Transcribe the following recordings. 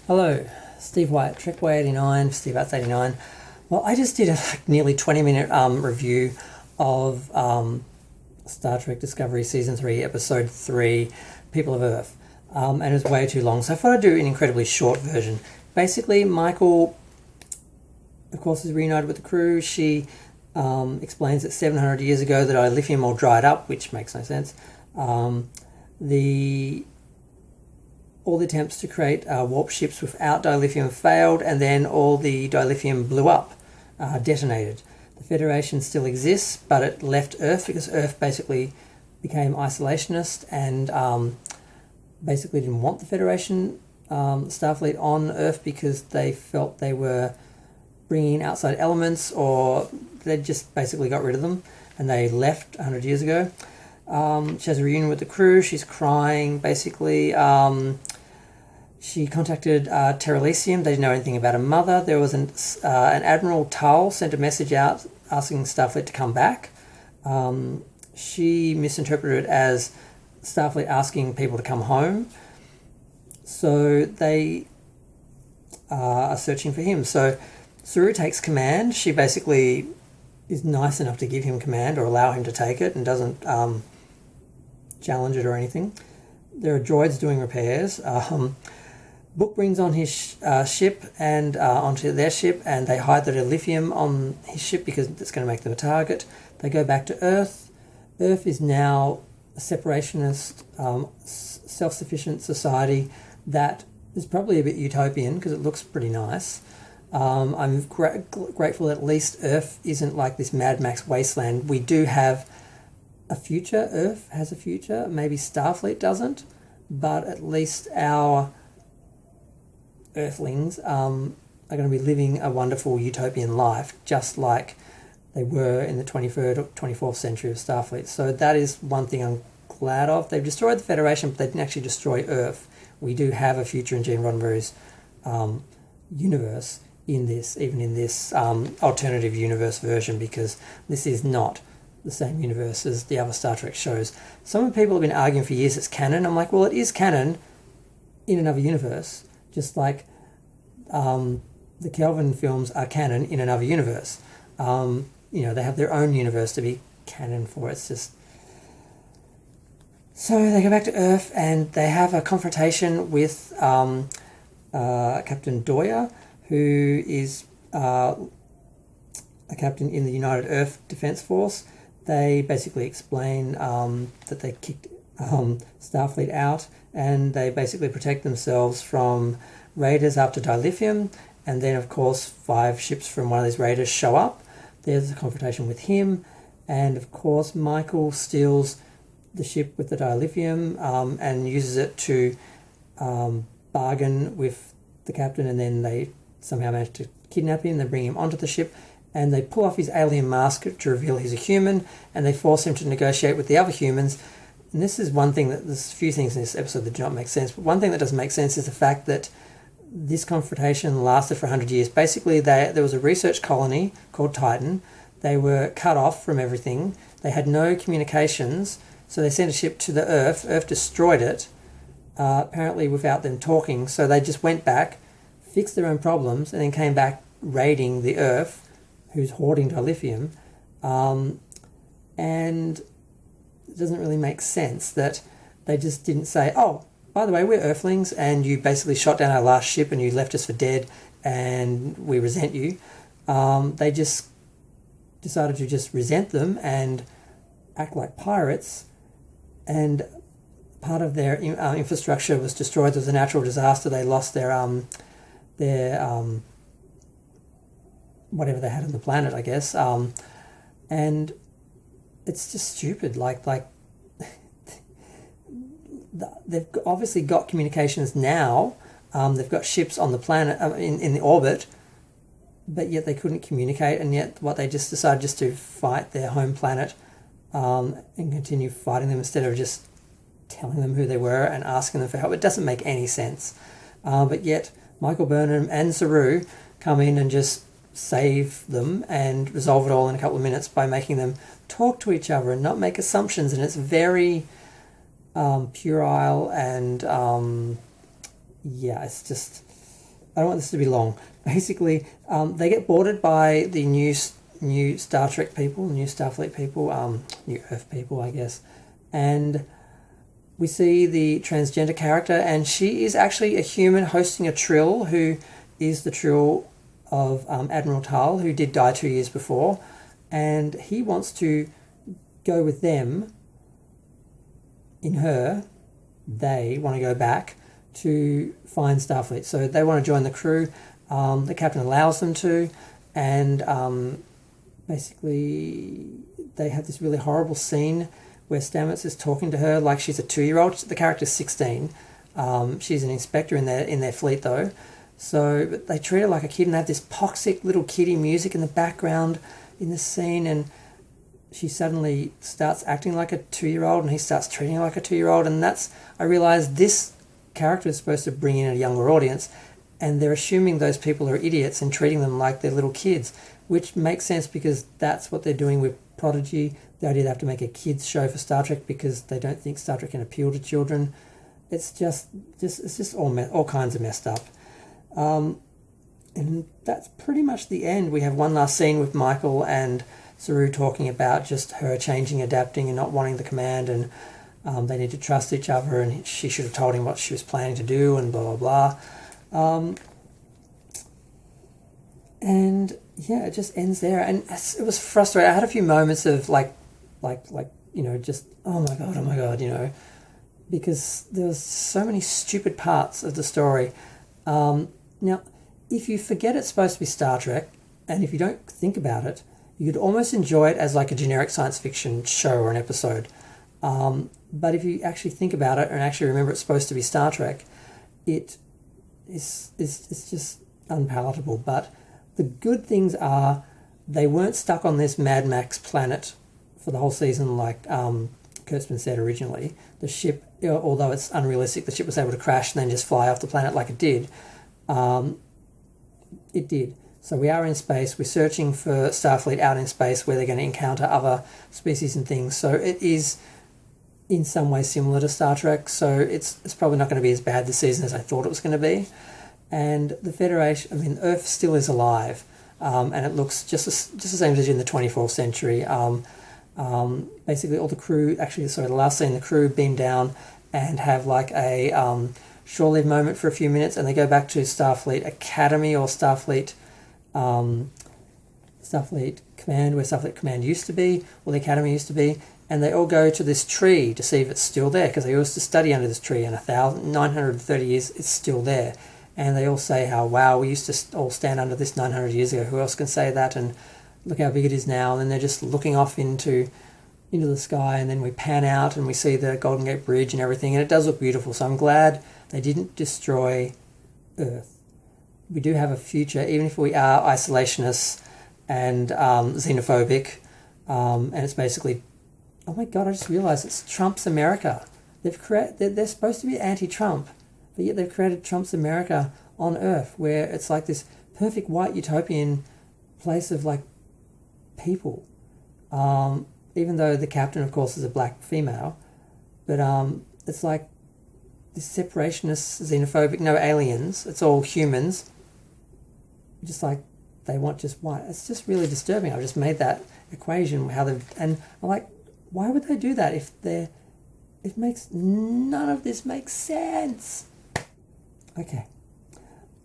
Hello, Steve White, Trekboy89, Steve Arts 89. Well, I just did a nearly 20-minute review of Star Trek Discovery Season 3, Episode 3, People of Earth, and it was way too long, so I thought I'd do an incredibly short version. Basically, Michael, of course, is reunited with the crew. She explains that 700 years ago the dilithium all dried up, which makes no sense. All the attempts to create warp ships without dilithium failed, and then all the dilithium blew up, detonated. The Federation still exists, but it left Earth because Earth basically became isolationist and basically didn't want the Federation Starfleet on Earth because they felt they were bringing in outside elements, or they just basically got rid of them, and they left 100 years ago. She has a reunion with the crew. She's crying, basically. She contacted Terralisium. They didn't know anything about her mother. There was an Admiral Tull sent a message out asking Starfleet to come back. She misinterpreted it as Starfleet asking people to come home. So they are searching for him. So Saru takes command. She basically is nice enough to give him command or allow him to take it and doesn't challenge it or anything. There are droids doing repairs. Book brings on his ship and onto their ship, and they hide the dilithium on his ship because it's going to make them a target. They go back to Earth. Earth is now a separationist, self-sufficient society that is probably a bit utopian because it looks pretty nice. I'm grateful that at least Earth isn't like this Mad Max wasteland. We do have a future. Earth has a future. Maybe Starfleet doesn't, but at least our Earthlings are going to be living a wonderful utopian life, just like they were in the 23rd or 24th century of Starfleet. So that is one thing I'm glad of. They've destroyed the Federation, but they didn't actually destroy Earth. We do have a future in Gene Roddenberry's universe in this, even in this alternative universe version, because this is not the same universe as the other Star Trek shows. Some people have been arguing for years it's canon. I'm like, well, it is canon in another universe, just like the Kelvin films are canon in another universe. They have their own universe to be canon for. It's just... So they go back to Earth and they have a confrontation with Captain Doyer, who is a captain in the United Earth Defense Force. They basically explain that they kicked Starfleet out, and they basically protect themselves from raiders after dilithium. And then, of course, 5 ships from one of these raiders show up. There's a confrontation with him, and of course Michael steals the ship with the dilithium and uses it to bargain with the captain, and then they somehow manage to kidnap him. They bring him onto the ship, and they pull off his alien mask to reveal he's a human, and they force him to negotiate with the other humans. And this is one thing that... there's a few things in this episode that do not make sense, but one thing that doesn't make sense is the fact that this confrontation lasted for 100 years. Basically, there was a research colony called Titan. They were cut off from everything. They had no communications, so they sent a ship to the Earth. Earth destroyed it, apparently without them talking. So they just went back, fixed their own problems, and then came back raiding the Earth, who's hoarding dilithium. And it doesn't really make sense that they just didn't say, oh, by the way, we're Earthlings, and you basically shot down our last ship and you left us for dead, and we resent you. They just decided to just resent them and act like pirates, and part of their infrastructure was destroyed. There was a natural disaster. They lost their whatever they had on the planet, I guess. And it's just stupid. Like they've obviously got communications now. They've got ships on the planet in the orbit, but yet they couldn't communicate. And yet, what they just decided just to fight their home planet and continue fighting them instead of just telling them who they were and asking them for help. It doesn't make any sense. But yet, Michael Burnham and Saru come in and just save them and resolve it all in a couple of minutes by making them talk to each other and not make assumptions. And it's very puerile and yeah, it's just I don't want this to be long. Basically, they get boarded by the new Star Trek people, new Starfleet people, new Earth people, I guess, and we see the transgender character, and she is actually a human hosting a Trill, who is the Trill of Admiral Tal, who did die 2 years before, and he wants to go with them. In her, they want to go back to find Starfleet, so they want to join the crew. The captain allows them to, and basically they have this really horrible scene where Stamets is talking to her like she's a 2-year-old. The character's 16. She's an inspector in their fleet though. So but they treat her like a kid, and they have this toxic little kiddie music in the background in this scene, and she suddenly starts acting like a 2-year-old, and he starts treating her like a 2-year-old, and I realised this character is supposed to bring in a younger audience, and they're assuming those people are idiots and treating them like they're little kids, which makes sense because that's what they're doing with Prodigy. The idea they have to make a kids show for Star Trek because they don't think Star Trek can appeal to children. It's just all kinds of messed up. And that's pretty much the end. We have one last scene with Michael and Saru talking about just her changing, adapting, and not wanting the command, and they need to trust each other, and she should have told him what she was planning to do, and blah blah blah. And yeah, it just ends there, and it was frustrating. I had a few moments of like just oh my god, because there was so many stupid parts of the story. Now, if you forget it's supposed to be Star Trek, and if you don't think about it, you could almost enjoy it as like a generic science fiction show or an episode. But if you actually think about it and actually remember it's supposed to be Star Trek, it's just unpalatable. But the good things are they weren't stuck on this Mad Max planet for the whole season like Kurtzman said originally. The ship, although it's unrealistic, the ship was able to crash and then just fly off the planet like it did. It did. So we are in space. We're searching for Starfleet out in space where they're going to encounter other species and things. So it is in some way similar to Star Trek. So it's probably not going to be as bad this season as I thought it was going to be. And the Federation, Earth still is alive, and it looks just the same as in the 24th century. Basically, all the crew, the last scene, the crew beam down and have like a shore-lived moment for a few minutes, and they go back to Starfleet Academy or Starfleet Command, where Starfleet Command used to be, or the Academy used to be, and they all go to this tree to see if it's still there, because they used to study under this tree, and 930 years it's still there. And they all say how, wow, we used to all stand under this 900 years ago. Who else can say that? And look how big it is now. And then they're just looking off into the sky, and then we pan out and we see the Golden Gate Bridge and everything, and it does look beautiful. So I'm glad they didn't destroy Earth. We do have a future, even if we are isolationists and xenophobic, and it's basically, oh my God, I just realised it's Trump's America. They're supposed to be anti-Trump, but yet they've created Trump's America on Earth, where it's like this perfect white utopian place of like people. Even though the captain, of course, is a black female, but it's like this separationist, xenophobic, no aliens. It's all humans. Just like they want just white. It's just really disturbing. I've just made that equation and I'm like, why would they do that if none of this makes sense? Okay,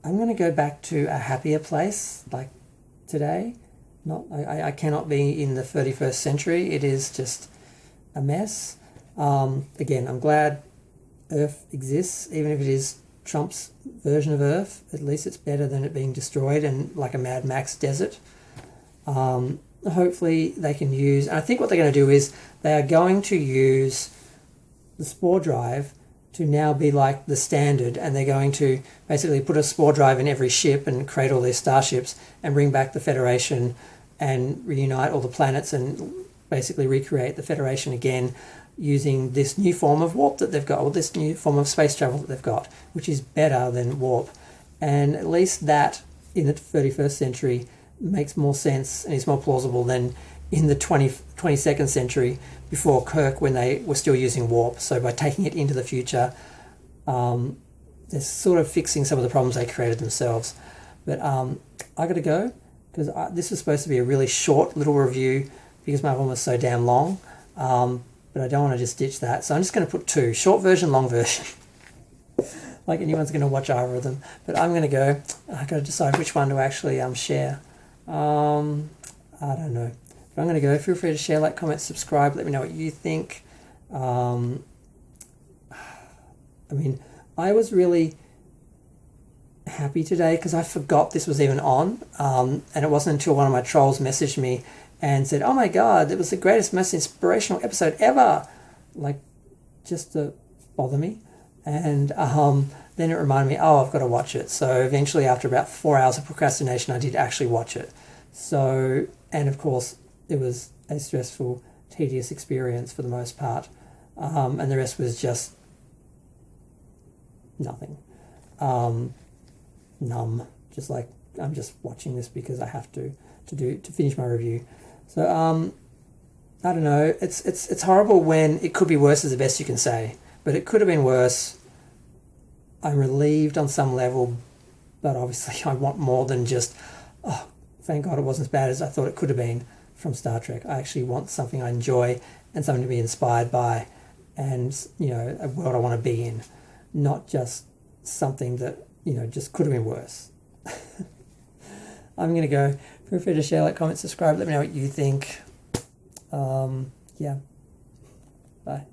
I'm going to go back to a happier place like today. I cannot be in the 31st century. It is just a mess. Again, I'm glad Earth exists, even if it is Trump's version of Earth. At least it's better than it being destroyed and like a Mad Max desert. Hopefully they can use, and I think what they're going to do is they are going to use the spore drive to now be like the standard, and they're going to basically put a spore drive in every ship and create all these starships and bring back the Federation and reunite all the planets and basically recreate the Federation again using this new form of warp that they've got, or this new form of space travel that they've got, which is better than warp. And at least that in the 31st century makes more sense and is more plausible than in the 22nd century before Kirk, when they were still using warp. So by taking it into the future, they're sort of fixing some of the problems they created themselves. But I got to go because this was supposed to be a really short little review because my one was so damn long. But I don't want to just ditch that. So I'm just going to put 2, short version, long version. Like anyone's going to watch either of them. But I'm going to go. I've got to decide which one to actually share. I don't know. But I'm going to go. Feel free to share, like, comment, subscribe. Let me know what you think. I mean, I was really happy today because I forgot this was even on. And it wasn't until one of my trolls messaged me and said, "Oh my God, it was the greatest, most inspirational episode ever." Like, just to bother me. And then it reminded me, oh, I've got to watch it. So eventually, after about 4 hours of procrastination, I did actually watch it. So, and of course, it was a stressful, tedious experience for the most part. And the rest was just nothing. Numb. Just like, I'm just watching this because I have to finish my review. So, I don't know. It's horrible when it could be worse is the best you can say. But it could have been worse. I'm relieved on some level, but obviously I want more than just, oh, thank God it wasn't as bad as I thought it could have been from Star Trek. I actually want something I enjoy and something to be inspired by and, you know, a world I want to be in, not just something that, you know, just could have been worse. I'm going to go. Feel free to share, like, comment, subscribe. Let me know what you think. Yeah. Bye.